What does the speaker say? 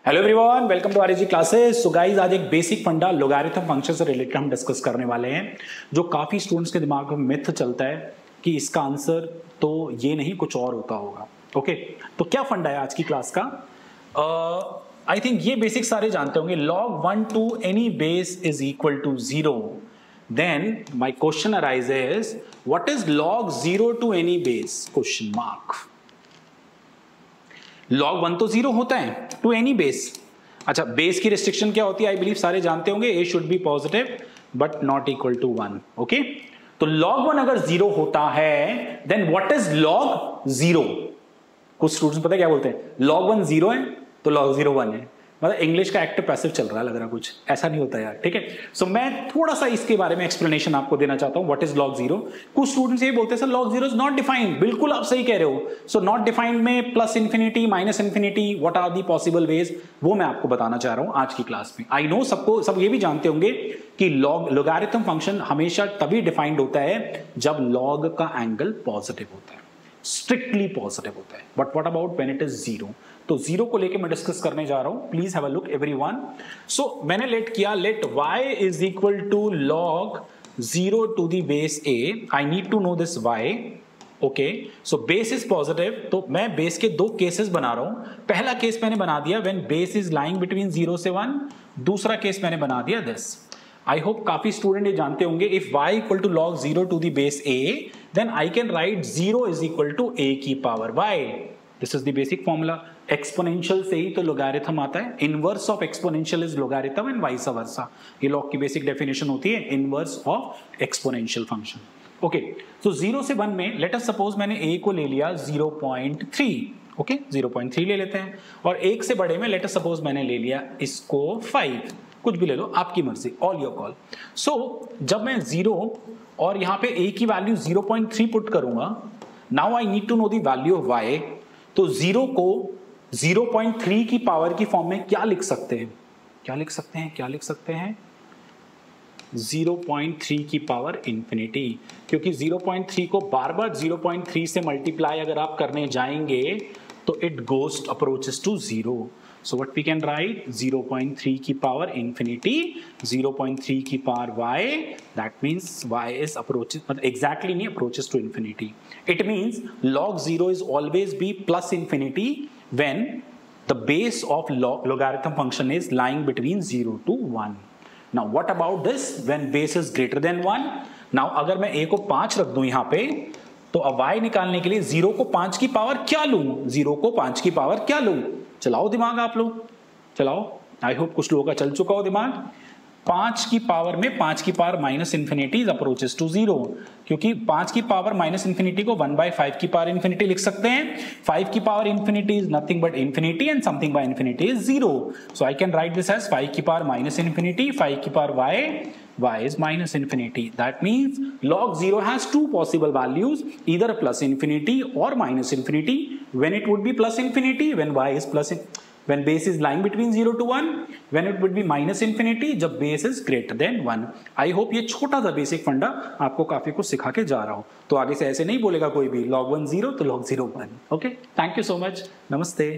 Hello everyone, welcome to RAG classes. So guys, आज एक basic funda logarithm function से related हम डिस्कस करने वाले हैं, जो काफी स्टूडेंट्स के दिमाग में मिथ चलता है कि इसका आंसर तो ये नहीं कुछ और होता होगा। ओके, तो क्या फंडा है आज की क्लास का? आई थिंक ये बेसिक सारे जानते होंगे। log 1 to any base is equal to 0. Then my question arises, what is log 0 to any base? Question mark. log 1 तो 0 होता है टू एनी बेस। अच्छा, बेस की रिस्ट्रिक्शन क्या होती है? आई बिलीव सारे जानते होंगे, a should be positive but not equal to 1। Okay, तो log 1 अगर 0 होता है देन व्हाट इज log 0? कुछ स्टूडेंट्स पता है क्या बोलते हैं? log 1 0 है तो log 0 1 है। मतलब इंग्लिश का एक्टिव पैसिव चल रहा है, लग रहा कुछ ऐसा नहीं होता यार। ठीक है, सो मैं थोड़ा सा इसके बारे में एक्सप्लेनेशन आपको देना चाहता हूं। What is log 0? कुछ स्टूडेंट्स ये बोलते हैं sir log 0 is not defined. बिल्कुल आप सही कह रहे हो। सो नॉट डिफाइंड में plus infinity, minus infinity, what are the possible ways, वो मैं आपको बताना चाह रहा हूं आज की क्लास में। आई नो सब ये भी जानते होंगे कि लोगारिथम फंक्शन हमेशा तभी डिफाइंड होता है जब log का एंगल पॉजिटिव होता है, स्ट्रिक्टली पॉजिटिव होता है। But what about when it is 0? तो 0 को लेके मैं डिस्कस करने जा रहा हूं। Please have a look everyone. So मैंने लेट किया, let y is equal to log 0 to the base a। I need to know this y। Okay, so base is positive, तो मैं बेस के दो केसेस बना रहा हूं। पहला केस मैंने बना दिया when base is lying between 0 से 1। दूसरा केस मैंने बना दिया दिस। आई होप काफी स्टूडेंट ये जानते होंगे, if y equal to log 0 to the base a then I can write 0 is equal to a की power y। This is the basic formula. Exponential से ही तो लोगारिथम आता है। Inverse of exponential is logarithm and vice versa. ये log की basic definition होती है, inverse of exponential function. Okay, तो 0 से 1 में लेट अस सपोज मैंने a को ले लिया 0.3। ओके, 0.3 ले लेते हैं। और 1 से बड़े में लेट अस सपोज मैंने ले लिया इसको 5। कुछ भी ले लो, आपकी मर्जी, ऑल योर कॉल। सो जब मैं 0 और यहां पे a की वैल्यू 0.3 पुट करूंगा, now I need to know the value of y। तो 0 को 0.3 की पावर की फॉर्म में क्या लिख सकते हैं? क्या लिख सकते हैं 0.3 की पावर इंफिनिटी। क्योंकि 0.3 को बार बार 0.3 से मल्टीप्लाई अगर आप करने जाएंगे तो it goes approaches to 0। So what we can write, 0.3 की पावर इंफिनिटी, 0.3 की power y, that means y is approaches, मतलब एग्जैक्टली नहीं, approaches to infinity. It means log 0 is always be plus infinity when the base of logarithm function is lying between 0 to 1. Now what about this when base is greater than 1? Now अगर मैं a को 5 रख दूं यहां पे, तो अब y निकालने के लिए 0 को 5 की पावर क्या लूं? 0 को 5 की पावर क्या लूं? चलाओ दिमाग, आप लोग चलाओ। आई होप कुछ लोगों का चल चुका हो दिमाग। 5 की पावर में 5 की power minus infinity is approaches to 0। क्योंकि 5 की पावर माइनस इंफिनिटी को 1/5 की पावर इंफिनिटी लिख सकते हैं। 5 की power infinity is nothing but infinity and something by infinity is 0। So I can write this as 5 की पावर माइनस इंफिनिटी, 5 की power y is minus infinity. That means log 0 has two possible values, either plus infinity or minus infinity. When it would be plus infinity, when y is when base is lying between 0 to 1, when it would be minus infinity, जब base is greater than 1. I hope ये छोटा सा basic फंडा आपको काफी कुछ सिखा के जा रहा हूं। तो आगे से ऐसे नहीं बोलेगा कोई भी log 1 0 तो log 0 1। Okay, thank you so much, नमस्ते।